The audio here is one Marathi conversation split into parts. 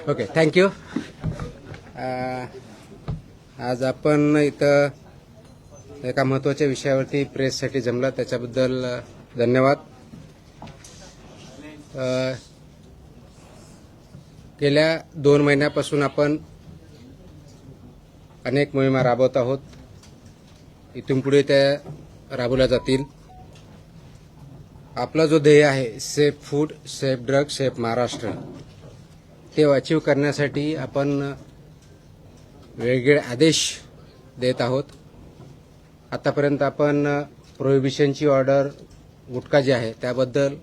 Okay, thank you. आज आपण इथं एका महत्त्वाच्या विषयावरती प्रेससाठी जमला, त्याच्याबद्दल धन्यवाद. गेल्या 2 महिन्यापासून आपण अनेक मोहिमा राबवत आहोत. इथून पुढे त्या राबवल्या जातील. आपला जो ध्येय आहे safe food, safe drug, safe Maharashtra, ते अचीव करण्यासाठी आपण वेगवेगळे आदेश देत आहोत. आतापर्यंत आपण प्रोहिबिशनची ऑर्डर, गुटखा जे आहे त्याबद्दल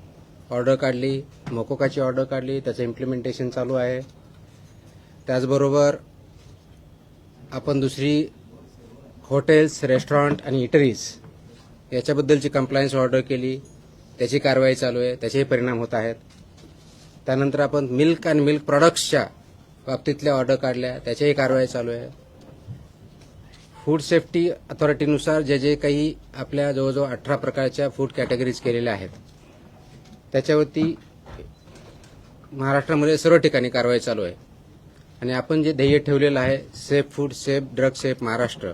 ऑर्डर काढली, मोकोकाची ऑर्डर काढली, त्याचं इम्प्लिमेंटेशन चालू आहे. त्याचबरोबर आपण दुसरी हॉटेल्स, रेस्टॉरंट आणि इटरीज याच्याबद्दलची कंप्लायन्स ऑर्डर केली, त्याची कारवाई चालू आहे, त्याचेही परिणाम होत आहेत. त्यानंतर आपण मिल्क आणि मिल्क प्रॉडक्ट्सच्या बाबतीतल्या ऑर्डर काढल्या, त्याच्याही कारवाई चालू आहे. फूड सेफ्टी अथॉरिटीनुसार जे जे काही आपल्या जवळजवळ 18 प्रकारच्या फूड कॅटेगरीज केलेल्या आहेत, त्याच्यावरती महाराष्ट्रामध्ये सर्व ठिकाणी कारवाई चालू आहे. आणि आपण जे ध्येय ठेवलेलं आहे safe food, safe drug, safe Maharashtra,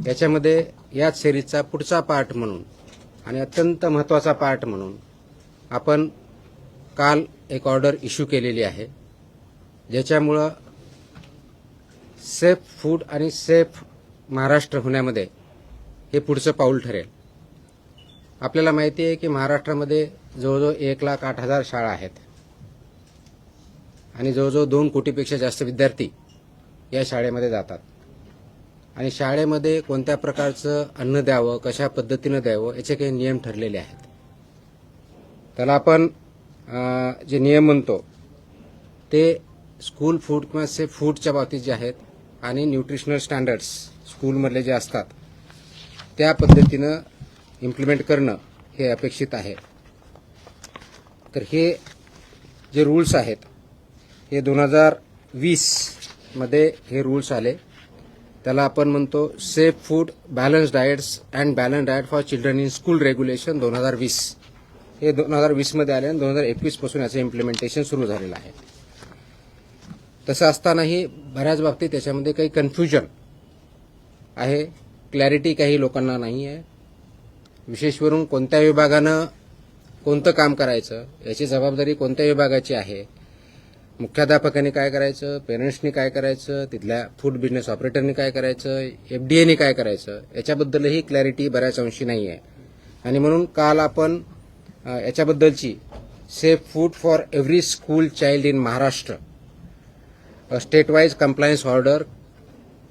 याच्यामध्ये याच सिरीजचा पुढचा पार्ट म्हणून आणि अत्यंत महत्त्वाचा पार्ट म्हणून आपण काल एक ऑर्डर इश्यू केलेली आहे, ज्याच्यामुळं सेफ फूड आणि सेफ महाराष्ट्र होण्यामध्ये हे पुढचं पाऊल ठरेल. आपल्याला माहिती आहे की महाराष्ट्रामध्ये जवळजवळ 1,08,000 शाळा आहेत आणि जवळजवळ 2 कोटीपेक्षा जास्त विद्यार्थी या शाळेमध्ये जातात. आणि शाळेमध्ये कोणत्या प्रकारचं अन्न द्यावं, कशा पद्धतीनं द्यावं, याचे काही नियम ठरलेले आहेत. त्याला आपण जे नियम म्हणतो ते स्कूल फूड किंवा सेफ फूडच्या बाबतीत जे आहेत आणि न्यूट्रिशनल स्टँडर्ड्स स्कूलमधले जे असतात त्या पद्धतीनं इम्प्लिमेंट करणं हे अपेक्षित आहे. तर हे जे रूल्स आहेत हे 2020 मध्ये हे रूल्स आले. त्याला आपण म्हणतो safe food balance diets and balance diet for children in school regulation 2020. हे 2020 मध्ये आले आणि 2021 पासून याचं इम्प्लिमेंटेशन सुरू झालेलं आहे. तसं असतानाही बऱ्याच बाबतीत त्याच्यामध्ये काही कन्फ्युजन आहे, क्लॅरिटी काही लोकांना नाही आहे. विशेषवरून कोणत्या विभागानं कोणतं काम करायचं याची जबाबदारी कोणत्या विभागाची आहे, मुख्याध्यापकांनी काय करायचं, पेरेंट्सनी काय करायचं, तिथल्या फूड बिझनेस ऑपरेटरनी काय करायचं, FDAनी काय करायचं, याच्याबद्दलही क्लॅरिटी बऱ्याच अंशी नाही आहे. आणि म्हणून काल आपण याच्याबद्दलची safe food for every school child in Maharashtra state wise compliance order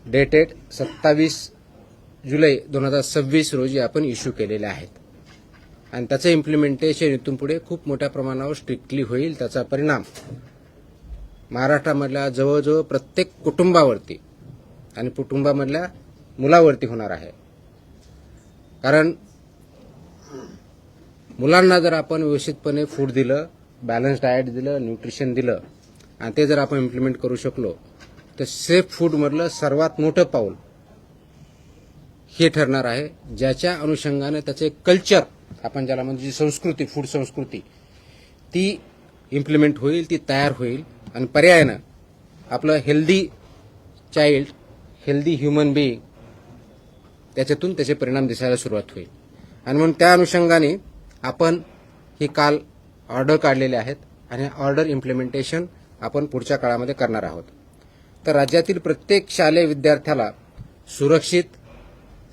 dated 27 जुलै 2026 रोजी आपण इश्यू केलेले आहेत. आणि त्याचं इम्प्लिमेंटेशन इथून पुढे खूप मोठ्या प्रमाणावर स्ट्रिक्टली होईल. त्याचा परिणाम महाराष्ट्रामधल्या जवळजवळ प्रत्येक कुटुंबावरती आणि कुटुंबामधल्या मुलावरती होणार आहे. कारण मुलांना जर आपण व्यवस्थितपणे फूड दिलं, बॅलन्स डाएट दिलं, न्यूट्रिशन दिलं आणि ते जर आपण इम्प्लिमेंट करू शकलो तर सेफ फूडमधलं सर्वात मोठं पाऊल हे ठरणार आहे, ज्याच्या अनुषंगाने त्याचे कल्चर, आपण ज्याला म्हणजे संस्कृती, फूड संस्कृती, ती इम्प्लिमेंट होईल, ती तयार होईल. आणि पर्यायानं आपलं healthy child, healthy human being, त्याच्यातून त्याचे परिणाम दिसायला सुरुवात होईल. आणि म्हणून त्या अनुषंगाने आपण ही काल ऑर्डर काढलेले आहेत आणि ऑर्डर इम्प्लिमेंटेशन आपण पुढच्या काळामध्ये करणार आहोत. तर राज्यातील प्रत्येक शालेय विद्यार्थ्याला सुरक्षित,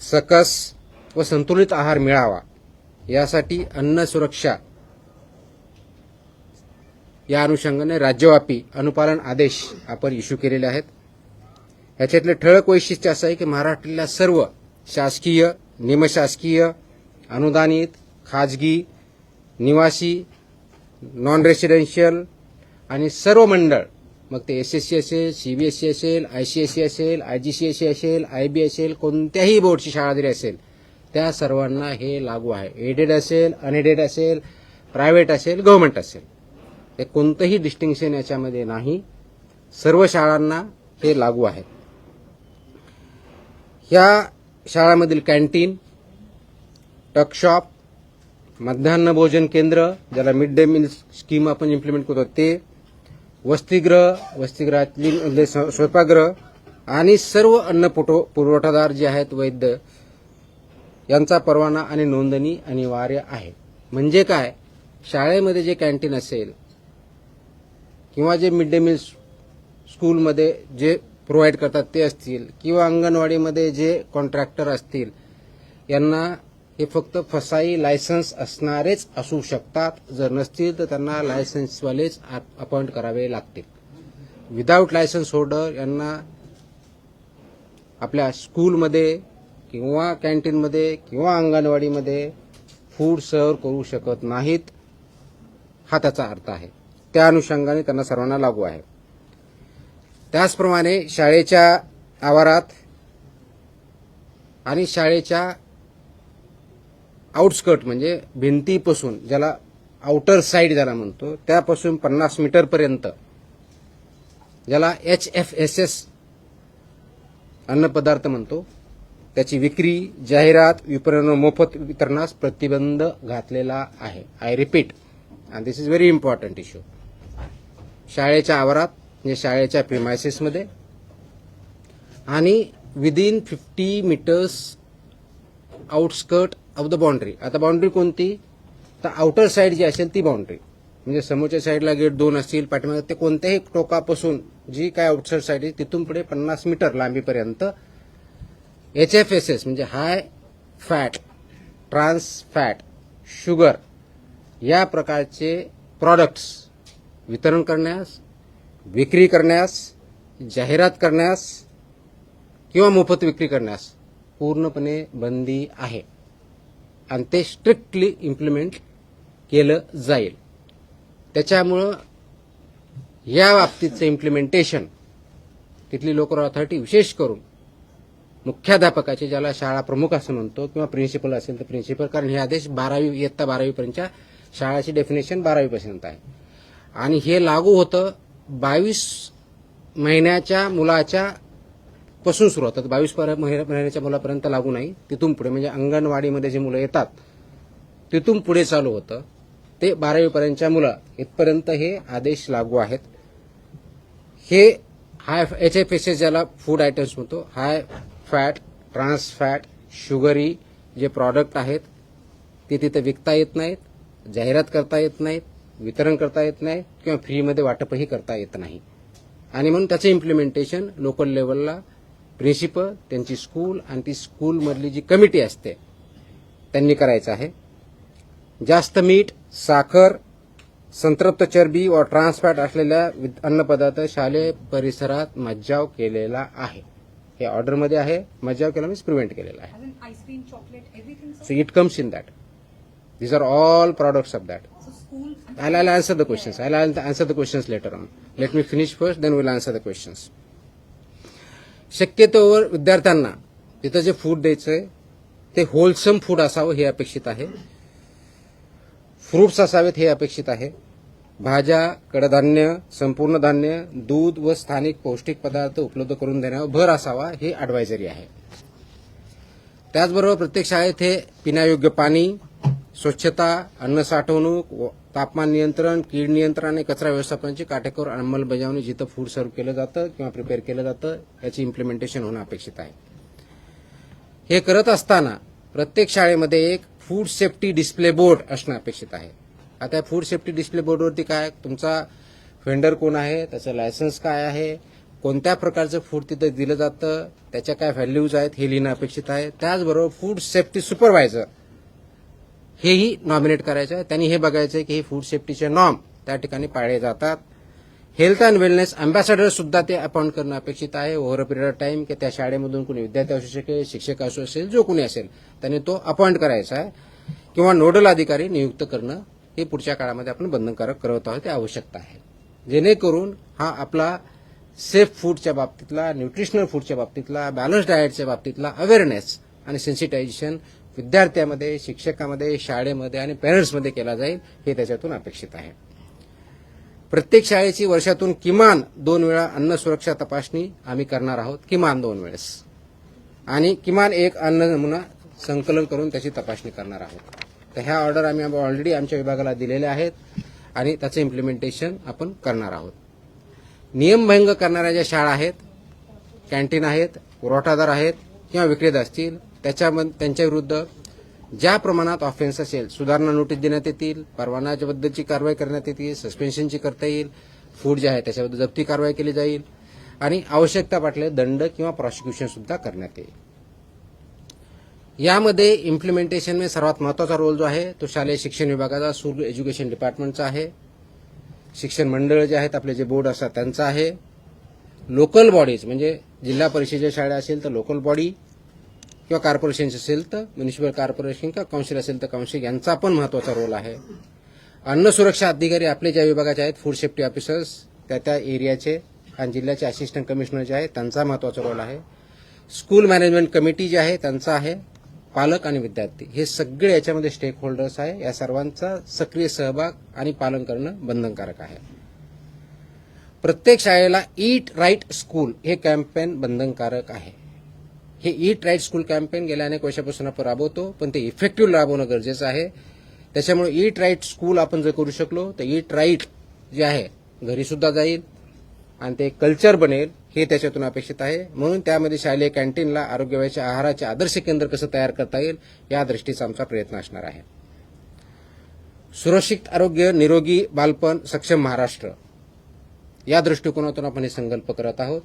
सकस व संतुलित आहार मिळावा यासाठी अन्न सुरक्षा या अनुषंगाने राज्यव्यापी अनुपालन आदेश आपण इश्यू केलेले आहेत. याच्यातले ठळक वैशिष्ट्य असं आहे की महाराष्ट्रातल्या सर्व शासकीय, निमशासकीय, अनुदानित, खाजगी, निवासी, नॉन रेसिडेन्शियल आणि सर्व मंडळ, मग ते SSC असेल, CBSE असेल, ICSE असेल, IGCSE असेल, IB असेल, कोणत्याही बोर्डची शाळा जरी असेल, त्या सर्वांना हे लागू आहे. एडेड असेल, अनएडेड असेल, प्रायव्हेट असेल, गव्हर्नमेंट असेल, हे कोणतंही डिस्टिंक्शन याच्यामध्ये नाही. सर्व शाळांना हे लागू आहे. ह्या शाळांमधील कॅन्टीन, टकशॉप, मध्यान्ह भोजन केंद्र, ज्याला मिड डे मील स्कीम आपण इम्प्लिमेंट करतो ते, वसतिगृहातली स्वयंपाकगृह आणि सर्व अन्न पुरवठादार जे आहेत वैद्य यांचा परवाना आणि नोंदणी अनिवार्य आहे. म्हणजे काय, शाळेमध्ये जे कॅन्टीन असेल किंवा जे मिड डे मील स्कूलमध्ये जे प्रोव्हाइड करतात ते असतील किंवा अंगणवाडीमध्ये जे कॉन्ट्रॅक्टर असतील यांना हे फक्त फसाई लायसन्स असणारेच असू शकतात. जर नसतील तर त्यांना लायसन्सवालेच अपॉइंट करावे लागतील. विदाऊट लायसन्स होल्डर यांना आपल्या स्कूलमध्ये किंवा कॅन्टीनमध्ये किंवा अंगणवाडीमध्ये फूड सर्व्ह करू शकत नाहीत, हा त्याचा अर्थ आहे. त्या अनुषंगाने त्यांना सर्वांना लागू आहे. त्याचप्रमाणे शाळेच्या आवारात आणि शाळेच्या आउटस्कर्ट म्हणजे भिंतीपासून, ज्याला आउटर साइड ज्याला म्हणतो, त्यापासून 50 मीटरपर्यंत ज्याला HFSS अन्नपदार्थ म्हणतो, त्याची विक्री, जाहिरात, विपणन, मोफत वितरणास प्रतिबंध घातलेला आहे. I repeat, and this is very important issue. शाळेच्या आवारात म्हणजे शाळेच्या प्रिमायसेसमध्ये आणि within 50 meters outskirt of the boundary. आता बाउंड्री कोणती, तर आउटर साइड जी असेल ती बाउंड्री, म्हणजे समोरच्या साईडला गेट 2 असतील, पाठीमागे ते कोणत्याही टोकापासून जी काय आउटसाइड साईड आहे तिथून पुढे 50 मीटर लांबीपर्यंत HFSS म्हणजे high fat, trans fat, sugar या प्रकारचे प्रॉडक्ट्स वितरण करण्यास, विक्री करण्यास, जाहिरात करण्यास किंवा मोफत विक्री करण्यास पूर्णपणे बंदी आहे आणि ते स्ट्रिक्टली इम्प्लिमेंट केलं जाईल. त्याच्यामुळं या बाबतीचं इम्प्लिमेंटेशन तिथली लोकल अथॉरिटी विशेष करून मुख्याध्यापकाचे, ज्याला शाळा प्रमुख असं म्हणतो, किंवा प्रिन्सिपल असेल तर प्रिन्सिपल, कारण हे आदेश 12वी इयत्ता 12वी पर्यंतच्या शाळाची डेफिनेशन 12वी पर्यंत आहे आणि हे लागू होतं 22 महिन्याच्या मुलाच्या पासून सुरू होतात. 22 महिन्याच्या मुलापर्यंत लागू नाही, तिथून पुढे म्हणजे अंगणवाडीमध्ये जे मुलं येतात तिथून पुढे चालू होतं. ते 12वी पर्यंतच्या मुलं इथपर्यंत हे आदेश लागू आहेत. हे हाय HFSS ज्याला फूड आयटम्स म्हणतो, high fat, trans fat, sugary जे प्रॉडक्ट आहेत ते तिथे विकता येत नाहीत, जाहिरात करता येत नाहीत, वितरण करता येत नाही किंवा फ्रीमध्ये वाटपही करता येत नाही. आणि म्हणून त्याचं इम्प्लिमेंटेशन लोकल लेवलला प्रिन्सिपल, त्यांची स्कूल आणि ती स्कूलमधली जी कमिटी असते त्यांनी करायचं आहे. जास्त मीठ, साखर, संतृप्त चरबी व ट्रान्सफॅट असलेल्या अन्नपदार्थ शालेय परिसरात मज्जाव केलेला आहे. हे ऑर्डरमध्ये आहे. मज्जाव केला मीन्स प्रिव्हेंट केलेला आहे. So it comes in that. These are all products of that. I'll answer the questions. I'll answer the questions later on. Let me finish first, then we'll answer the questions. शक्यतोवर विद्यार्थ्यांना तिथं जे फूड द्यायचंय ते होलसम फूड असावं हे अपेक्षित आहे. फ्रुट्स असावेत हे अपेक्षित आहे. भाज्या, कडधान्य, संपूर्ण धान्य, दूध व स्थानिक पौष्टिक पदार्थ उपलब्ध करून देण्यावर भर असावा हे ॲडवायझरी आहे. त्याचबरोबर प्रत्येक शाळेत हे पिण्यायोग्य पाणी, स्वच्छता, अन्न साठवणूक, तापमान नियंत्रण, कीड नियंत्रण आणि कचरा व्यवस्थापनाची काटेकोर अंमलबजावणी जिथं फूड सर्व्ह केलं जातं किंवा प्रिपेअर केलं जातं याची इम्प्लिमेंटेशन होणं अपेक्षित आहे. हे करत असताना प्रत्येक शाळेमध्ये एक फूड सेफ्टी डिस्प्ले बोर्ड असणं अपेक्षित आहे. आता या फूड सेफ्टी डिस्प्ले बोर्डवरती काय, तुमचा व्हेंडर कोण आहे, त्याचं लायसन्स काय आहे, कोणत्या प्रकारचं फूड तिथं दिलं जातं, त्याच्या काय व्हॅल्यूज आहेत हे लिहिणं अपेक्षित आहे. त्याचबरोबर फूड सेफ्टी सुपरवायझर हेही नॉमिनेट करायचं आहे. त्यांनी हे बघायचं आहे की हे फूड सेफ्टीचे नॉर्म त्या ठिकाणी पाळले जातात. हेल्थ अँड वेलनेस अँबॅसेडर सुद्धा ते अपॉइंट करणं अपेक्षित आहे over a period of time, की त्या शाळेमधून कोणी विद्यार्थी असू शकेल, शिक्षक असू असेल, जो कोणी असेल त्यांनी तो अपॉइंट करायचा आहे किंवा नोडल अधिकारी नियुक्त करणं हे पुढच्या काळामध्ये आपण बंधनकारक करत आहोत, ते आवश्यकता आहे. जेणेकरून हा आपला सेफ फूडच्या बाबतीतला, न्यूट्रिशनल फूडच्या बाबतीतला, बॅलन्स डाएटच्या बाबतीतला अवेअरनेस आणि सेन्सिटायझेशन विद्यार्थ्यामध्ये, शिक्षकामध्ये, शाळेमध्ये आणि पेरेंट्समध्ये केला जाईल हे त्याच्यातून अपेक्षित आहे. प्रत्येक शाळेची वर्षातून किमान 2 वेळा अन्न सुरक्षा तपासणी आम्ही करणार आहोत, किमान 2 वेळेस, आणि किमान एक अन्न नमुना संकलन करून त्याची तपासणी करणार आहोत. तर ह्या ऑर्डर आम्ही ऑलरेडी आमच्या विभागाला दिलेल्या आहेत आणि त्याचं इम्प्लिमेंटेशन आपण करणार आहोत. नियमभंग करणाऱ्या ज्या शाळा आहेत, कॅन्टीन आहेत, पुरवठादार आहेत किंवा विक्रेता असतील, त्यांच्या विरुद्ध ज्या प्रमाणात ऑफेन्स असेल सुधारणा नोटीस देण्यात येतील, परवानाच्याबद्दलची कारवाई करण्यात येतील, सस्पेन्शनची करता येईल, फूड जे आहे त्याच्याबद्दल जप्ती कारवाई केली जाईल आणि आवश्यकता वाटले दंड किंवा प्रॉसिक्युशन सुद्धा करण्यात येईल. यामध्ये इम्प्लिमेंटेशन में सर्वात महत्वाचा रोल जो आहे तो शालेय शिक्षण विभागाचा, स्कूल एज्युकेशन डिपार्टमेंटचा आहे. शिक्षण मंडळ जे आहेत आपले जे बोर्ड असतात त्यांचा आहे. लोकल बॉडीज म्हणजे जिल्हा परिषदेच्या शाळा असेल तर लोकल बॉडी किंवा कॉर्पोरेशन असेल तर म्युनिसिपल कॉर्पोरेशन किंवा काउन्सिल असेल तर काउन्सिल यांचा पण महत्वाचा रोल आहे. अन्न सुरक्षा अधिकारी आपले ज्या विभागाचे आहेत, फूड सेफ्टी ऑफिसर्स त्या एरियाचे आणि जिल्ह्याचे असिस्टंट कमिशनर जे आहेत त्यांचा महत्वाचा रोल आहे. स्कूल मॅनेजमेंट कमिटी जे आहे त्यांचा आहे. पालक आणि विद्यार्थी हे सगळे याच्यामध्ये स्टेक होल्डर्स आहे. या सर्वांचा सक्रिय सहभाग आणि पालन करणं बंधनकारक आहे. प्रत्येक शाळेला ईट राईट स्कूल हे कॅम्पेन बंधनकारक आहे. हे ईट राईट स्कूल कॅम्पेन गेल्या अनेक वर्षापासून आपण राबवतो, पण ते इफेक्टिव्ह राबवणं गरजेचं आहे. त्याच्यामुळे ईट राईट स्कूल आपण जर करू शकलो तर ईट राईट जे आहे घरी सुद्धा जाईल आणि ते कल्चर बनेल हे त्याच्यातून अपेक्षित आहे. म्हणून त्यामध्ये शालेय कॅन्टीनला आरोग्यवाच्या आहाराचे आदर्श केंद्र कसं तयार करता येईल या दृष्टीचा आमचा प्रयत्न असणार आहे. सुरक्षित आरोग्य, निरोगी बालपण, सक्षम महाराष्ट्र या दृष्टिकोनातून आपण हे संकल्प करत आहोत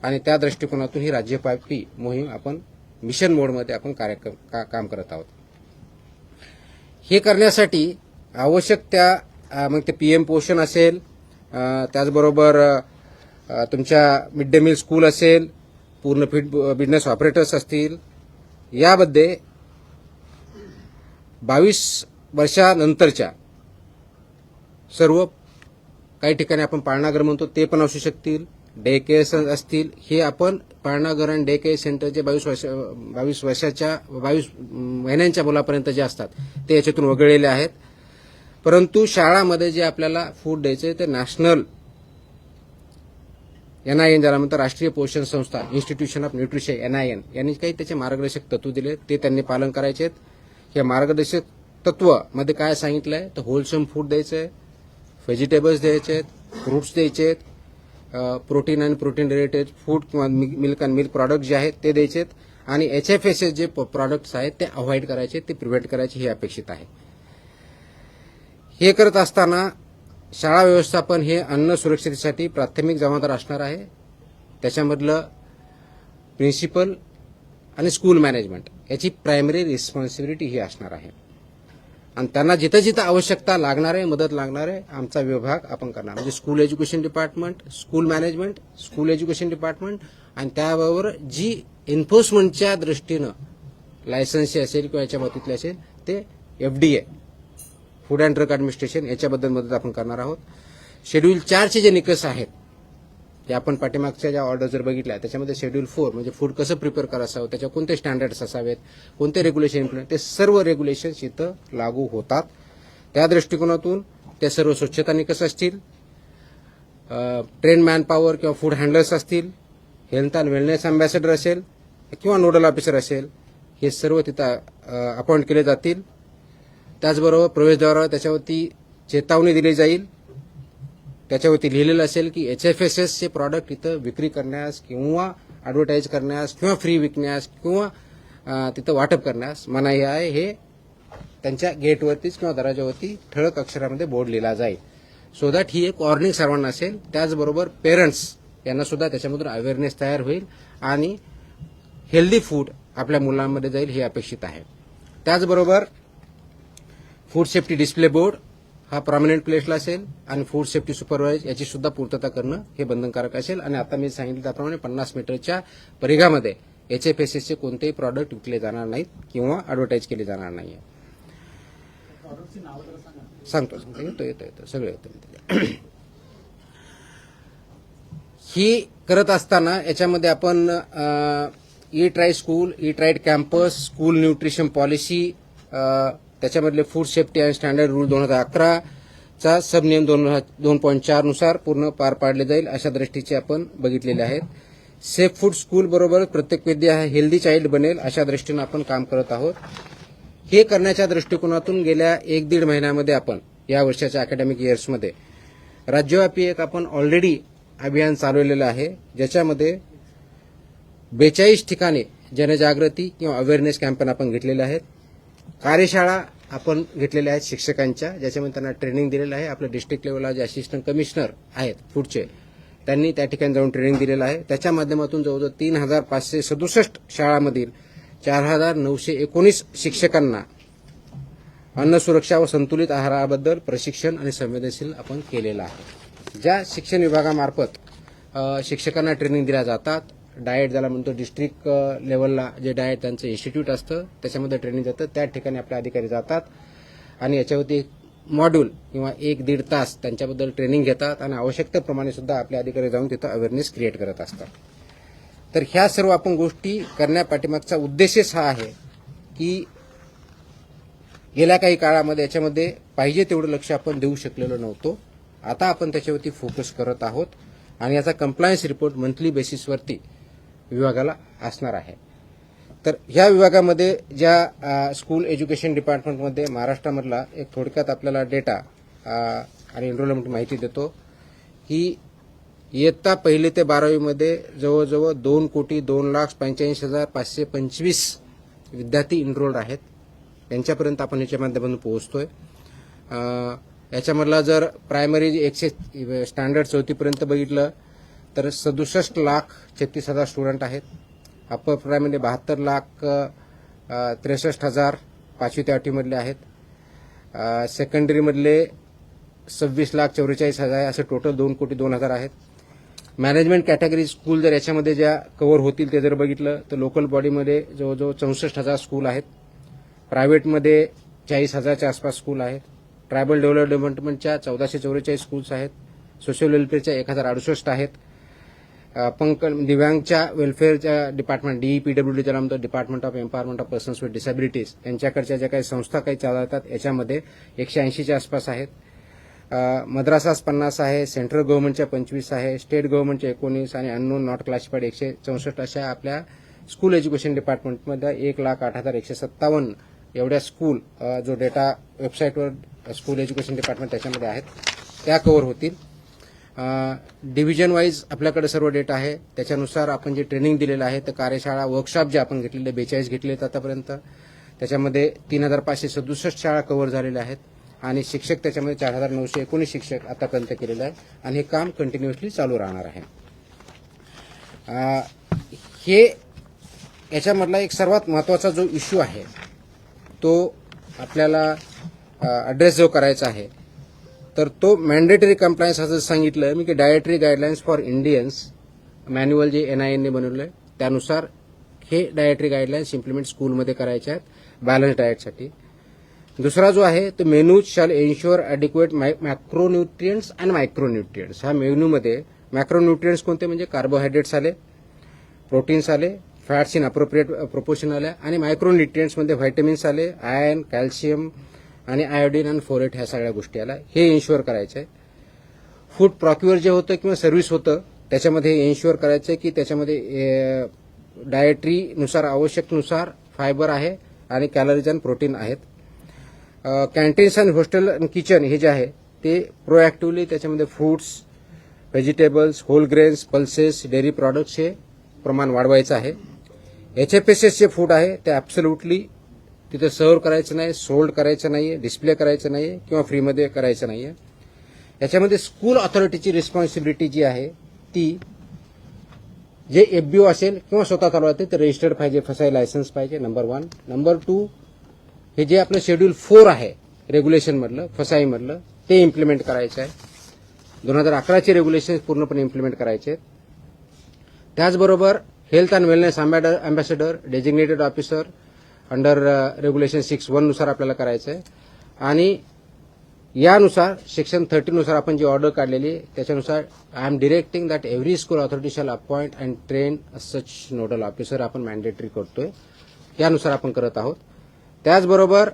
आणि त्या दृष्टिकोनातून ही राज्यव्यापी मोहीम आपण मिशन मोडमध्ये आपण काम करत आहोत. हे करण्यासाठी आवश्यक त्या मग ते पीएम पोषण असेल, त्याचबरोबर तुमच्या मिड डे मील स्कूल असेल, पूर्ण फीड बिझनेस ऑपरेटर्स असतील, यामध्ये 22 वर्षानंतरच्या सर्व काही ठिकाणी आपण पाळणाघर म्हणतो ते पण असू शकतील, डे केअर असतील. हे आपण पाळणाघर आणि डे केअर सेंटर जे 22 महिन्यांच्या मुलापर्यंत जे असतात ते याच्यातून वगळलेले आहेत. परंतु शाळामध्ये जे आपल्याला फूड द्यायचे ते नॅशनल NIN ज्याला म्हणतात राष्ट्रीय पोषण संस्था, इन्स्टिट्यूशन ऑफ न्यूट्रिशन NIN यांनी काही त्याचे मार्गदर्शक तत्व दिले ते त्यांनी पालन करायचे. या मार्गदर्शक तत्व मध्ये काय सांगितलंय तर होलसम फूड द्यायचंय, व्हेजिटेबल्स द्यायचे, फ्रुट्स द्यायचे, प्रोटीन आणि प्रोटीन रिलेटेड फूड किंवा मिल्क अँड मिल्क प्रॉडक्ट जे आहेत ते द्यायचे आणि HFSS जे प्रॉडक्ट्स आहेत ते अवॉइड करायचे, ते प्रिव्हेंट करायचे हे अपेक्षित आहे. हे करत असताना शाळा व्यवस्थापन हे अन्न सुरक्षिततेसाठी प्राथमिक जबाबदार असणार आहे. त्याच्यामधलं प्रिन्सिपल आणि स्कूल मॅनेजमेंट याची प्रायमरी रिस्पॉन्सिबिलिटी ही असणार आहे आणि त्यांना जिथं जिथं आवश्यकता लागणार आहे, मदत लागणार आहे, आमचा विभाग आपण करणार. म्हणजे school education department, school management, school education department आणि त्याबरोबर जी एन्फोर्समेंटच्या दृष्टीनं लायसन्सची असेल किंवा याच्या बाबतीतले असेल ते FDA food and drug administration याच्याबद्दल मदत आपण करणार आहोत. शेड्यूल 4चे जे निकष आहेत ते आपण पाठीमागच्या ज्या ऑर्डर जर बघितल्या त्याच्यामध्ये शेड्यूल 4 म्हणजे फूड कसं प्रिपेअर करायचं, त्याच्या कोणते स्टँडर्ड्स असावेत, कोणते रेग्युलेशन इम्प्लिमेंट, ते सर्व रेग्युलेशन्स इथं लागू होतात. त्या दृष्टिकोनातून त्या सर्व स्वच्छता निकष असतील, ट्रेन मॅन पॉवर किंवा फूड हँडलर्स असतील, हेल्थ अँड वेलनेस अँबॅसेडर असेल किंवा नोडल ऑफिसर असेल, हे सर्व तिथं अपॉइंट केले जातील. त्याचबरोबर प्रवेशद्वारावर त्याच्यावरती चेतावणी दिली जाईल. त्याच्यावरती लिहिलेलं असेल की HFSS चे प्रॉडक्ट इथं विक्री करण्यास किंवा ॲडव्हर्टाईज करण्यास किंवा फ्री विकण्यास किंवा तिथं वाटप करण्यास मनाई आहे. हे त्यांच्या गेटवरतीच किंवा दरवाजावरती ठळक अक्षरामध्ये बोर्ड लिहिला जाईल. सो दॅट ही एक वॉर्निंग सर्वांना असेल. त्याचबरोबर पेरेंट्स यांना सुद्धा त्याच्यामधून अवेअरनेस तयार होईल आणि हेल्दी फूड आपल्या मुलांमध्ये जाईल हे अपेक्षित आहे. त्याचबरोबर फूड सेफ्टी डिस्प्ले बोर्ड हा प्रॉमिनंट प्लेसला असेल आणि फूड सेफ्टी सुपरवाइज याची सुद्धा पूर्तता करणं हे बंधनकारक असेल आणि आता मी सांगितलं त्याप्रमाणे 50 मीटरच्या परिघामध्ये HFSS चे कोणतेही प्रॉडक्ट विकले जाणार नाहीत किंवा ॲडव्हर्टाईज केले जाणार नाहीये. सांगतो येतो सगळं येतं. ही करत असताना याच्यामध्ये आपण eat right school, eat right campus, school nutrition policy, त्याच्यामधले food safety and standard rule 2011 चा सबनियम 2.4 नुसार पूर्ण पार पाडले जाईल अशा दृष्टीचे आपण बघितलेले आहेत. सेफ फूड स्कूल बरोबर प्रत्येक विद्या हा हेल्दी चाइल्ड बनेल अशा दृष्टीनं आपण काम करत आहोत. हे करण्याच्या दृष्टिकोनातून गेल्या 1-1.5 महिन्यामध्ये आपण या वर्षाच्या अकॅडमिक इयर्समध्ये राज्यव्यापी एक आपण ऑलरेडी अभियान चालवलेलं आहे, ज्याच्यामध्ये 42 ठिकाणी जनजागृती किंवा अवेअरनेस कॅम्पेन आपण घेतलेले आहेत. कार्यशाळा आपण घेतलेल्या आहेत शिक्षकांच्या, ज्याच्यामध्ये त्यांना ट्रेनिंग दिलेलं आहे. आपल्या डिस्ट्रिक्ट लेवलला जे असिस्टंट कमिशनर आहेत फूडचे, त्यांनी त्या ठिकाणी जाऊन ट्रेनिंग दिलेलं आहे. त्याच्या माध्यमातून जवळजवळ 3567 शाळांमधील 4919 शिक्षकांना अन्न सुरक्षा व संतुलित आहाराबद्दल प्रशिक्षण आणि संवेदनशील आपण केलेलं आहे. ज्या शिक्षण विभागामार्फत शिक्षकांना ट्रेनिंग दिल्या जातात, डाएट ज्याला म्हणतो डिस्ट्रिक्ट लेवलला जे डाएट त्यांचं इन्स्टिट्यूट असतं त्याच्यामध्ये ट्रेनिंग जातं, त्या ठिकाणी आपले अधिकारी जातात आणि याच्यावरती मॉड्यूल किंवा 1-1.5 तास त्यांच्याबद्दल ट्रेनिंग घेतात आणि आवश्यकतेप्रमाणे सुद्धा आपले अधिकारी जाऊन तिथं अवेअरनेस क्रिएट करत असतात. तर ह्या सर्व आपण गोष्टी करण्यापाठीमागचा उद्देशच हा आहे की गेल्या काही काळामध्ये याच्यामध्ये पाहिजे तेवढं लक्ष आपण देऊ शकलेलो नव्हतो. आता आपण त्याच्यावरती फोकस करत आहोत आणि याचा कंप्लायन्स रिपोर्ट मंथली बेसिसवरती विभागाला असणार आहे. तर ह्या विभागामध्ये ज्या स्कूल एज्युकेशन डिपार्टमेंटमध्ये महाराष्ट्रामधला एक थोडक्यात आपल्याला डेटा आणि एनरोलमेंट माहिती देतो की इयत्ता 1 ते 12वी मध्ये जवळजवळ 2,02,85,525 विद्यार्थी इनरोल्ड आहेत. त्यांच्यापर्यंत आपण याच्या माध्यमातून पोहोचतोय. याच्यामधला जर प्रायमरी स्टँडर्ड 4थीपर्यंत बघितलं तर 67,36,000 स्टुडंट आहेत. अप्पर प्रायमरी 72,63,000 5वी ते 8वीमधले आहेत. सेकंडरीमधले 26,44,000 असे टोटल 2,02,000 आहेत. मॅनेजमेंट कॅटेगरी स्कूल जर याच्यामध्ये ज्या कव्हर होतील ते जर बघितलं तर लोकल बॉडीमध्ये जवळजवळ 64,000 स्कूल आहेत. प्रायव्हेटमध्ये 40,000च्या आसपास स्कूल आहेत. ट्रायबल डेव्हलपमेंटच्या 1444 स्कूल्स आहेत. सोशल वेलफेअरच्या 1,068 आहेत. दिव्यांगच्या वेलफेअरच्या डिपार्टमेंट DEPWD ज्याला म्हणतो department of empowerment of persons with disabilities यांच्याकडच्या ज्या काही संस्था काही चालवतात याच्यामध्ये 180च्या आसपास आहेत. मद्रासास 50 आहे, सेंट्रल गव्हर्नमेंटच्या 25 आहे, स्टेट गव्हर्नमेंटच्या 19 आणि अननोन नॉट क्लासिफाईड 164 अशा आपल्या स्कूल एज्युकेशन डिपार्टमेंटमध्ये 1,08,157 एवढ्या स्कूल जो डेटा वेबसाईटवर स्कूल एज्युकेशन डिपार्टमेंट त्याच्यामध्ये आहेत त्या कव्हर होतील. डिव्हिजन वाईज आपल्याकडे सर्व डेटा आहे. त्याच्यानुसार आपण जे ट्रेनिंग दिलेलं आहे तर कार्यशाळा वर्कशॉप जे आपण घेतलेले 42 घेतले आहेत आतापर्यंत, त्याच्यामध्ये 3,567 शाळा कव्हर झालेल्या आहेत आणि शिक्षक त्याच्यामध्ये 4,919 शिक्षक आतापर्यंत केलेले आहे आणि हे काम कंटिन्युअसली चालू राहणार आहे. हे याच्यामधला एक सर्वात महत्त्वाचा जो इश्यू आहे तो आपल्याला ॲड्रेस जो करायचा आहे तर तो मॅन्डेटरी कंप्लायन्स असं सांगितलं मी की dietary guidelines for Indians manual जे NIN बनवलं आहे त्यानुसार हे डायटरी गाईडलाईन्स इम्प्लिमेंट स्कूलमध्ये करायचे आहेत बॅलन्स डाएटसाठी. दुसरा जो आहे तो menu shall ensure adequate macronutrients and micronutrients. ह्या मेन्यूमध्ये मॅक्रोन्यूट्रियंट्स कोणते म्हणजे कार्बोहायड्रेट्स आले, प्रोटीन्स आले, फॅट्स इन अप्रोप्रिएट प्रोपोर्शन आल्या आणि मायक्रोन्यूट्रियंट्समध्ये व्हायटमिन्स आले, आयर्न, कॅल्शियम आणि आयोडीन आणि फोरेट ह्या सगळ्या गोष्टी आल्या. हे इन्श्युअर करायचं आहे. फूड प्रॉक्युअर जे होतं किंवा सर्व्हिस होतं त्याच्यामध्ये इन्श्युअर करायचं आहे की त्याच्यामध्ये डायटरीनुसार आवश्यकनुसार फायबर आहे आणि कॅलरीज आणि प्रोटीन आहेत. कॅन्टीन्स आणि हॉस्टेल आणि किचन हे जे आहे ते प्रोएक्टिव्हली त्याच्यामध्ये fruits, vegetables, whole grains, pulses, dairy products हे प्रमाण वाढवायचं आहे. HFSS जे फूड आहे ते ॲब्सोल्युटली तिथे सर्व्ह करायचं नाही, सोल्ड करायचं नाही, डिस्प्ले करायचं नाही किंवा फ्रीमध्ये करायचं नाही. याच्यामध्ये स्कूल ऑथॉरिटीची रिस्पॉन्सिबिलिटी जी आहे ती जे FBO असेल किंवा स्वतः चालवते ते रजिस्टर्ड पाहिजे, फसाई लायसन्स पाहिजे, नंबर 1. नंबर 2 हे जे आपलं शेड्यूल 4 आहे रेग्युलेशनमधलं फसाईमधलं ते इम्प्लिमेंट करायचं आहे. 2011चे रेग्युलेशन पूर्णपणे इम्प्लिमेंट करायचे आहेत. त्याचबरोबर health and wellness ambassador designated officer under regulation 6(1) नुसार आपल्याला करायचं आहे आणि यानुसार सेक्शन 30 नुसार आपण जी ऑर्डर काढलेली त्याच्यानुसार I am directing that every school authority shall appoint and train such nodal officer आपण मॅन्डेटरी करतोय. यानुसार आपण करत आहोत. त्याचबरोबर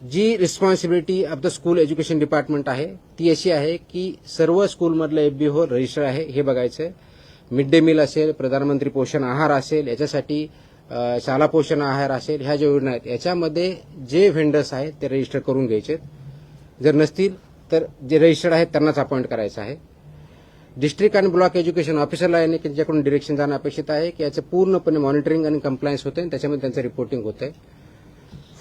जी responsibility of the school education department आहे ती अशी आहे की सर्व स्कूलमधलं FBO रजिस्टर आहे हे बघायचं आहे. मिड डे मील असेल, प्रधानमंत्री पोषण आहार असेल, याच्यासाठी शाला पोषण आहार असेल, ह्या ज्या योजना आहेत याच्यामध्ये जे व्हेंडर्स आहेत ते रजिस्टर करून घ्यायचे. जर नसतील तर जे रजिस्टर्ड आहेत त्यांनाच अपॉइंट करायचं आहे. डिस्ट्रिक्ट आणि ब्लॉक एज्युकेशन ऑफिसरला यांनी त्यांच्याकडून डिरेक्शन जाणं अपेक्षित आहे की याचं पूर्णपणे मॉनिटरिंग आणि कंप्लायन्स होते आणि त्याच्यामध्ये त्यांचं रिपोर्टिंग होत आहे.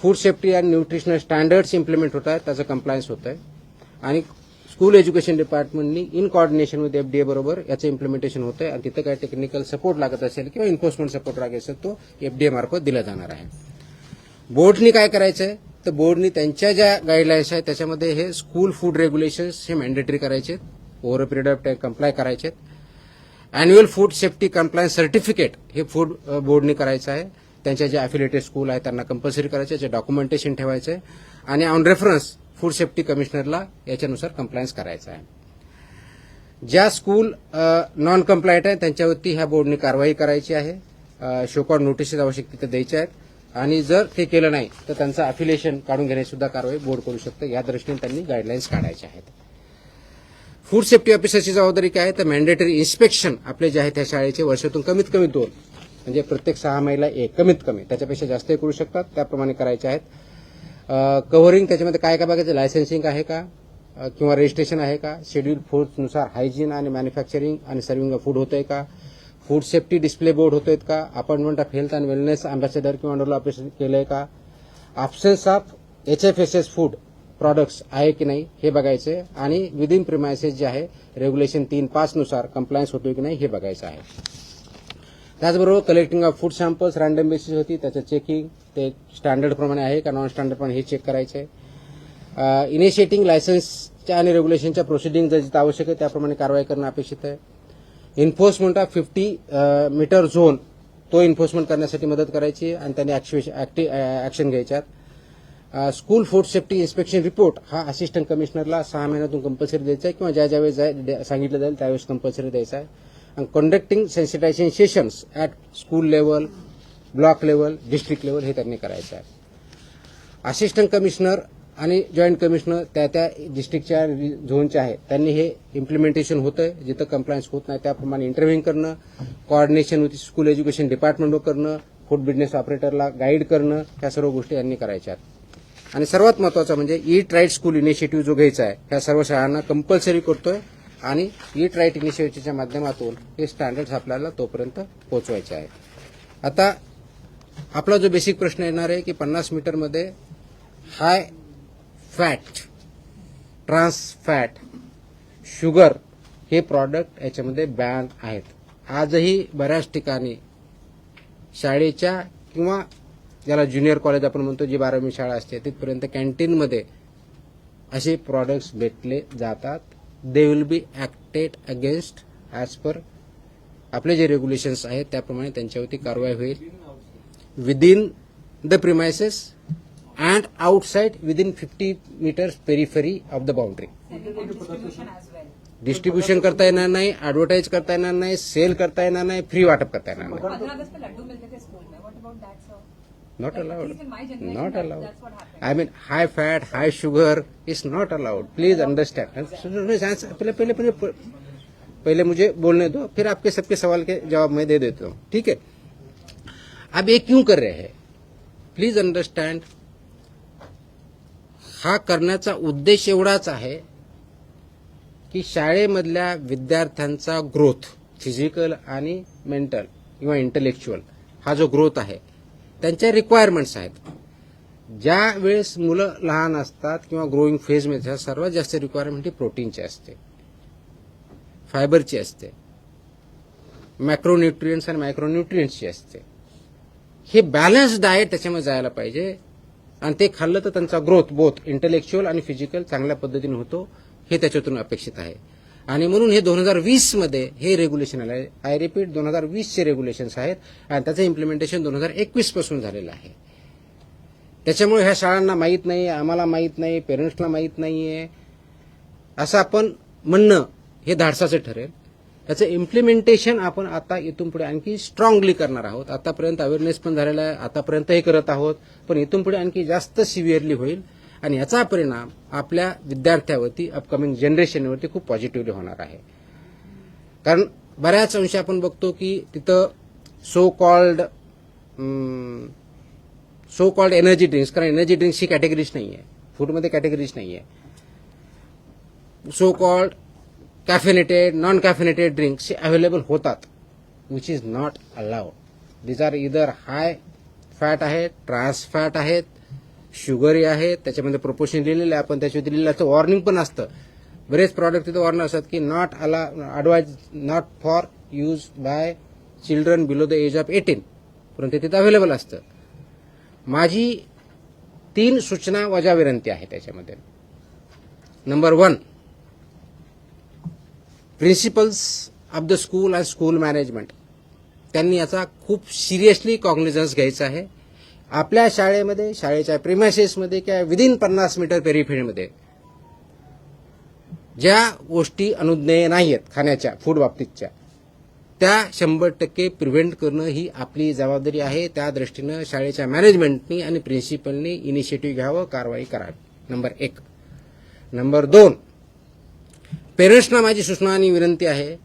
फूड सेफ्टी आणि न्यूट्रिशनल स्टँडर्ड्स इम्प्लिमेंट होत आहेत, त्याचं कंप्लायन्स होत आहे. आणि स्कूल एज्युकेशन डिपार्टमेंटनी इन कोऑर्डिनेशन विथ एफडीए बरोबर याचं इम्प्लिमेंटेशन होतं आहे आणि तिथं काय टेक्निकल सपोर्ट लागत असेल किंवा एन्फोर्समेंट सपोर्ट लागत असेल तो एफडीए मार्फत दिला जाणार आहे. बोर्डनी काय करायचं आहे तर बोर्डनी त्यांच्या ज्या गाईडलाईन्स आहेत त्याच्यामध्ये हे स्कूल फूड रेग्युलेशन्स हे मॅन्डेटरी करायचे, over a period of time comply करायचे. Annual food safety compliance certificate हे फूड बोर्डनी करायचं आहे. त्यांच्या जे अफिलिएटेड स्कूल आहेत त्यांना कंपल्सरी करायचे, जे डॉक्युमेंटेशन ठेवायचं आहे आणि ऑन रेफरन्स फूड सेफ्टी कमिशनरला याच्यानुसार कंप्लायन्स करायचं आहे. ज्या स्कूल नॉन कंप्लायंट आहे त्यांच्यावरती ह्या बोर्डनी कारवाई करायची आहे. शोकॉड नोटिसेस आवश्यक तिथे द्यायच्या आहेत आणि जर ते केलं नाही तर त्यांचं अफिलिएशन काढून घेण्याची सुद्धा कारवाई बोर्ड करू शकतं. या दृष्टीने त्यांनी गाईडलाईन्स काढायच्या आहेत. फूड सेफ्टी ऑफिसरची जबाबदारी काय आहे तर मॅन्डेटरी इन्स्पेक्शन आपले जे आहे त्या शाळेचे वर्षातून कमीत कमी 2 म्हणजे प्रत्येक 6 महिन्याला 1 कमीत कमी, त्याच्यापेक्षा जास्तही करू शकतात, त्याप्रमाणे करायचे आहेत. कव्हरिंग त्याच्यामध्ये काय काय बघायचं, लायसन्सिंग आहे का किंवा रजिस्ट्रेशन आहे का, शेड्यूल फूड्सनुसार हायजीन आणि मॅन्युफॅक्चरिंग आणि सर्व्हिंग ऑफ फूड होतंय का, फूड सेफ्टी डिस्प्ले बोर्ड होतोय का, appointment of health and wellness ambassador किंवा नोडल ऑपरेशन केलंय का, absence of HFSS food products आहे की नाही हे बघायचे आणि विदिन प्रिमायसेस जे आहे रेग्युलेशन 3.5 नुसार कंप्लायन्स होतोय की नाही हे बघायचं आहे. त्याचबरोबर collecting of food samples random basis होती, त्याचं चेकिंग ते स्टँडर्ड प्रमाणे आहे का नॉन स्टँडर्ड प्रमाणे हे चेक करायचं आहे. इनिशिएटिंग लायसन्सच्या आणि रेग्युलेशनच्या प्रोसिडिंग जर जिथं आवश्यक आहे त्याप्रमाणे कारवाई करणं अपेक्षित आहे. एन्फोर्समेंट ऑफ 50 मीटर झोन तो एन्फोर्समेंट करण्यासाठी मदत करायची आणि त्यांनी ऍक्शन घ्यायच्यात. School food safety inspection report हा असिस्टंट कमिशनरला 6 महिन्यातून कंपल्सरी द्यायचा आहे किंवा ज्यावेळेस सांगितलं जाईल त्यावेळेस कंपल्सरी द्यायचा आहे. आणि conducting sensitisation sessions at school level, block level, district level हे त्यांनी करायचं आहे. असिस्टंट कमिशनर आणि जॉईंट कमिशनर त्या डिस्ट्रिक्टच्या झोनच्या आहे त्यांनी हे इम्प्लिमेंटेशन होतं, जिथं कंप्लायन्स होत नाही त्याप्रमाणे इंटरव्ह्यू करणं, कोऑर्डिनेशन विथ स्कूल एज्युकेशन डिपार्टमेंटवर करणं, फूड बिझनेस ऑपरेटरला गाईड करणं, ह्या सर्व गोष्टी यांनी करायच्या आहेत. आणि सर्वात महत्त्वाचं म्हणजे ईट राईट स्कूल इनिशिएटिव्ह जो घ्यायचा आहे ह्या सर्व शाळांना कंपल्सरी करतोय आणि ईट राईट इनिशिएटिव्हच्या माध्यमातून हे स्टँडर्ड्स आपल्याला तोपर्यंत पोहोचवायचे आहे. आता आपला जो बेसिक प्रश्न येणार आहे की 50 मीटरमध्ये high fat, trans fat, sugar हे प्रॉडक्ट याच्यामध्ये बॅन आहेत. आजही बऱ्याच ठिकाणी शाळेच्या किंवा ज्याला ज्युनियर कॉलेज आपण म्हणतो जी 12वी शाळा असते तिथपर्यंत कॅन्टीनमध्ये असे प्रॉडक्ट्स भेटले जातात. They will be acted against as per आपले जे रेग्युलेशन्स आहेत त्याप्रमाणे त्यांच्यावरती कारवाई होईल. Within the premises and outside within 50 meters periphery of the boundary. Distribution करता येणार नाही, ऍडव्हर्टाईज करता येणार नाही, सेल करता येणार नाही, फ्री वाटप करता येणार नाही. Not allowed. Not allowed. I mean, high fat, high sugar is not allowed. Please understand. पहले मुझे बोलने दो, फिर आपके सबके सवाल के जवाब मैं दे देता हूँ. ठीक है. अब ये क्यों कर रहे हैं? Please understand. हा करण्याचा उद्देश एवढाच आहे की शाळेमधल्या विद्यार्थ्यांचा ग्रोथ, फिजिकल आणि मेंटल किंवा इंटेलेक्च्युअल हा जो ग्रोथ आहे त्यांच्या रिक्वायरमेंट्स आहेत. ज्या वेळेस मुलं लहान असतात किंवा ग्रोईंग फेजमध्ये सर्वात जास्त रिक्वायरमेंट ही प्रोटीनची असते, फायबरची असते, मॅक्रोन्यूट्रियंट्स आणि मायक्रोन्यूट्रियंट्सची असते. हे बॅलन्स डाएट त्याच्यामध्ये जायला पाहिजे आणि ते खाल्लं तर त्यांचा ग्रोथ बोथ इंटेलेक्च्युअल आणि फिजिकल चांगल्या पद्धतीने होतो हे त्याच्यातून अपेक्षित आहे. आणि म्हणून हे 2020 मध्ये हे रेग्युलेशन आलं आहे. आय रिपीट 2020चे रेग्युलेशन्स आहेत आणि त्याचं इम्प्लिमेंटेशन 2021 पासून झालेलं आहे. त्याच्यामुळे ह्या शाळांना माहीत नाही, आम्हाला माहीत नाही, पेरेंट्सला माहीत नाहीये असं आपण म्हणणं हे धाडसाचं ठरेल. त्याचं इम्प्लिमेंटेशन आपण आता इथून पुढे आणखी स्ट्रॉंगली करणार आहोत. आतापर्यंत अवेअरनेस पण झालेला आहे, आतापर्यंतही करत आहोत, पण इथून पुढे आणखी जास्त सिव्हिअरली होईल आणि याचा परिणाम आपल्या विद्यार्थ्यावरती अपकमिंग जनरेशनवरती खूप पॉझिटिव्हली होणार आहे. कारण बऱ्याच अंशी आपण बघतो की तिथं सो कॉल्ड एनर्जी ड्रिंक्स, कारण एनर्जी ड्रिंक्सची कॅटेगरीज नाही आहे, फूडमध्ये कॅटेगरीज नाही आहे. So called caffeinated non caffeinated drinks available होतात, which is not allowed. These are either high fat आहेत, ट्रान्स फॅट आहेत, शुगरी आहेत, त्याच्यामध्ये प्रोपोर्शन लिहिलेलं आहे, आपण त्याच्यावर दिलेलं असतं, वॉर्निंग पण असतं. बरेच प्रॉडक्ट तिथे वॉर्निंग असतात की not advise not for use by children below the age of 18, परंतु तिथे अवेलेबल असतं. माझी 3 सूचना वजा विनंती आहे त्याच्यामध्ये. Number 1, principles of the school and school management त्यांनी याचा खूप सिरियसली कॉग्निझन्स घ्यायचा आहे. आपल्या शाळेमध्ये, शाळेच्या प्रिमायसेसमध्ये किंवा विदिन 50 मीटर पेरिफेरीमध्ये ज्या गोष्टी अनुज्ञेय नाही आहेत खाण्याच्या, फूड बाबतीतच्या, त्या 100% प्रिव्हेंट करणं ही आपली जबाबदारी आहे. त्या दृष्टीनं शाळेच्या मॅनेजमेंटनी आणि प्रिन्सिपलनी इनिशिएटिव्ह घ्यावं, कारवाई करावी. नंबर 1. नंबर 2, पेरेंट्सना माझी सूचना आणि विनंती आहे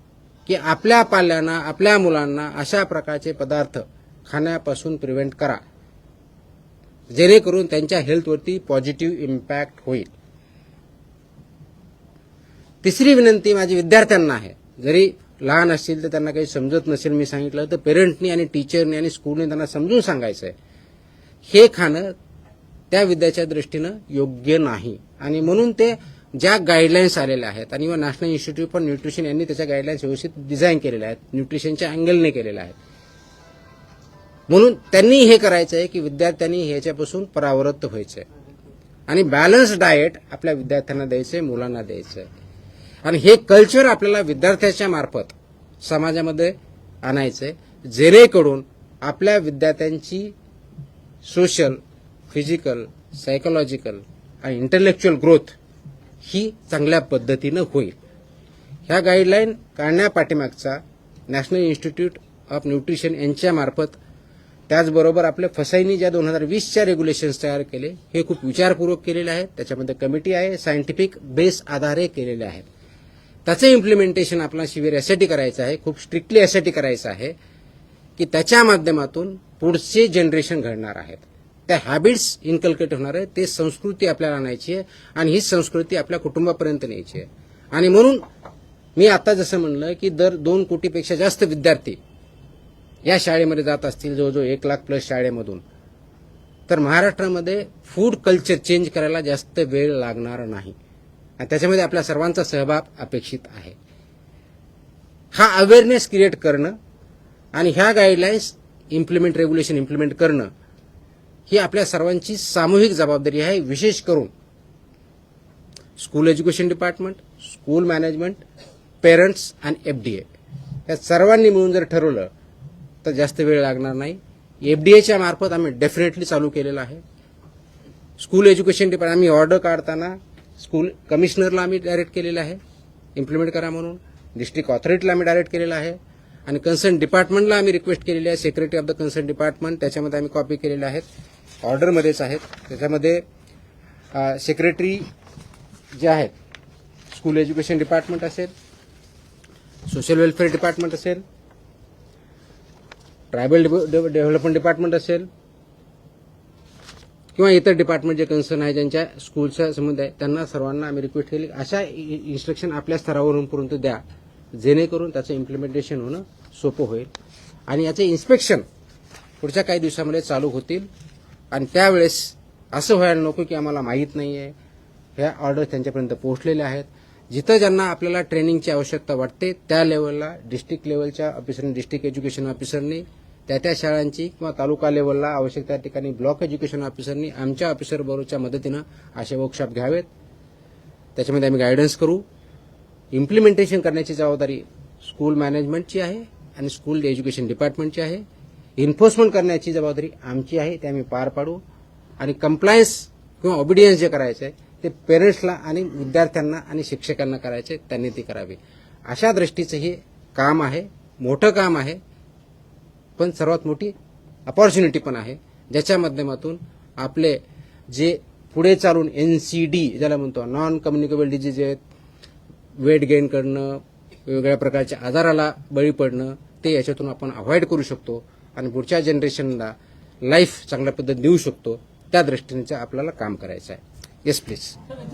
की आपल्या पाल्यांना, आपल्या मुलांना अशा प्रकारचे पदार्थ खाण्यापासून प्रिव्हेंट करा, जेणेकरून त्यांच्या हेल्थवरती पॉझिटिव्ह इम्पॅक्ट होईल. तिसरी विनंती माझी विद्यार्थ्यांना आहे. जरी लहान असतील तर त्यांना काही समजत नसेल मी सांगितलं तर पेरेंटनी आणि टीचरनी आणि स्कूलने त्यांना समजून सांगायचं आहे हे खाणं त्या विद्याच्या दृष्टीनं योग्य नाही. आणि म्हणून ते ज्या गाईडलाईन्स आलेल्या आहेत आणि नॅशनल इन्स्टिट्यूट फॉर न्यूट्रिशन यांनी त्याच्या गाईडलाईन्स व्यवस्थित डिझाईन केलेल्या आहेत, न्यूट्रिशनच्या अँगलने केलेल्या आहेत. म्हणून त्यांनी हे करायचं आहे की विद्यार्थ्यांनी ह्याच्यापासून परावृत्त व्हायचं आहे आणि बॅलन्स डाएट आपल्या विद्यार्थ्यांना द्यायचं आहे, मुलांना द्यायचं आहे. आणि हे कल्चर आपल्याला विद्यार्थ्याच्या मार्फत समाजामध्ये आणायचं आहे, जेणेकरून आपल्या विद्यार्थ्यांची सोशल, फिजिकल, सायकोलॉजिकल आणि इंटेलेक्च्युअल ग्रोथ ही चांगल्या पद्धतीनं होईल. ह्या गाईडलाईन काढण्यापाठीमागचा नॅशनल इन्स्टिट्यूट ऑफ न्यूट्रिशन यांच्यामार्फत, त्याचबरोबर आपल्या फसाईनी ज्या 2020च्या रेग्युलेशन्स तयार केले हे खूप विचारपूर्वक केलेले आहेत. त्याच्यामध्ये कमिटी आहे, सायंटिफिक बेस आधारे केलेले आहेत. त्याचं इम्प्लिमेंटेशन आपल्याला शिविर यासाठी करायचं आहे, खूप स्ट्रिक्टली यासाठी करायचं आहे की त्याच्या माध्यमातून पुढचे जनरेशन घडणार आहेत, त्या हॅबिट्स इन्कल्केट होणार आहेत, ते संस्कृती आपल्याला आणायची आहे आणि ही संस्कृती आपल्या कुटुंबापर्यंत न्यायची आहे. आणि म्हणून मी आता जसं म्हणलं की दर 2 कोटीपेक्षा जास्त विद्यार्थी या शाळेमध्ये जात असतील, जवळजवळ 1 लाख प्लस शाळेमधून, तर महाराष्ट्रामध्ये फूड कल्चर चेंज करायला जास्त वेळ लागणार नाही आणि त्याच्यामध्ये आपल्या सर्वांचा सहभाग अपेक्षित आहे. हा अवेअरनेस क्रिएट करणं आणि ह्या गाईडलाईन्स रेग्युलेशन इम्प्लिमेंट करणं ही आपल्या सर्वांची सामूहिक जबाबदारी आहे. विशेष करून school education department, school management, parents आणि FDA या सर्वांनी मिळून जर ठरवलं तर जास्त वेळ लागणार नाही. FDAच्या मार्फत आम्ही डेफिनेटली चालू केलेलं आहे. स्कूल एज्युकेशन डिपार्टमेंट आम्ही ऑर्डर काढताना स्कूल कमिशनरला आम्ही डायरेक्ट केलेलं आहे इम्प्लिमेंट करा म्हणून, डिस्ट्रिक्ट ऑथॉरिटीला आम्ही डायरेक्ट केलेलं आहे आणि कन्सर्न डिपार्टमेंटला आम्ही रिक्वेस्ट केलेली आहे. Secretary of the concern department त्याच्यामध्ये आम्ही कॉपी केलेल्या आहेत, ऑर्डरमध्येच आहेत. त्याच्यामध्ये सेक्रेटरी जे आहेत, स्कूल एज्युकेशन डिपार्टमेंट असेल, सोशल वेलफेअर डिपार्टमेंट असेल, ट्रायबल डेव्हलपमेंट डिपार्टमेंट असेल किंवा इतर डिपार्टमेंट जे कन्सर्न आहे, ज्यांच्या स्कूलचा संबंध आहे, त्यांना सर्वांना आम्ही रिक्वेस्ट केली अशा इन्स्ट्रक्शन आपल्या स्तरावरून पर्यंत द्या, जेणेकरून त्याचं इम्प्लिमेंटेशन होणं सोपं होईल आणि याचे इन्स्पेक्शन पुढच्या काही दिवसामध्ये चालू होतील. आणि त्यावेळेस असं व्हायला नको की आम्हाला माहीत नाही आहे, ह्या ऑर्डर त्यांच्यापर्यंत पोहोचलेल्या आहेत. जिथं ज्यांना आपल्याला ट्रेनिंगची आवश्यकता वाटते त्या लेवलला डिस्ट्रिक्ट लेवलच्या ऑफिसरनी, डिस्ट्रिक्ट एज्युकेशन ऑफिसरनी, त्या शाळांची किंवा तालुका लेवलला आवश्यक त्या ठिकाणी ब्लॉक एज्युकेशन ऑफिसरनी आमच्या ऑफिसर बरोबरच्या मदतीनं असे वर्कशॉप घ्यावेत. त्याच्यामध्ये आम्ही गायडन्स करू. इम्प्लिमेंटेशन करण्याची जबाबदारी स्कूल मॅनेजमेंटची आहे आणि स्कूल एज्युकेशन डिपार्टमेंटची आहे. इन्फोर्समेंट करण्याची जबाबदारी आमची आहे, ते आम्ही पार पाडू. आणि कंप्लायन्स किंवा ओबिडियन्स जे करायचं आहे ते पेरेंट्सला आणि विद्यार्थ्यांना आणि शिक्षकांना करायचे, त्यांनी ते करावे. अशा दृष्टीचं हे काम आहे, मोठं काम आहे, पण सर्वात मोठी अपॉर्च्युनिटी पण आहे, ज्याच्या माध्यमातून आपले जे पुढे चालून NCD ज्याला म्हणतो, नॉन कम्युनिकेबल डिजीज आहेत, वेट गेन करणं, वेगवेगळ्या प्रकारच्या आजाराला बळी पडणं, ते याच्यातून आपण अवॉइड करू शकतो आणि पुढच्या जनरेशनला लाईफ चांगल्या पद्धतीने देऊ शकतो. त्या दृष्टीने आपल्याला काम करायचं आहे. Yes please.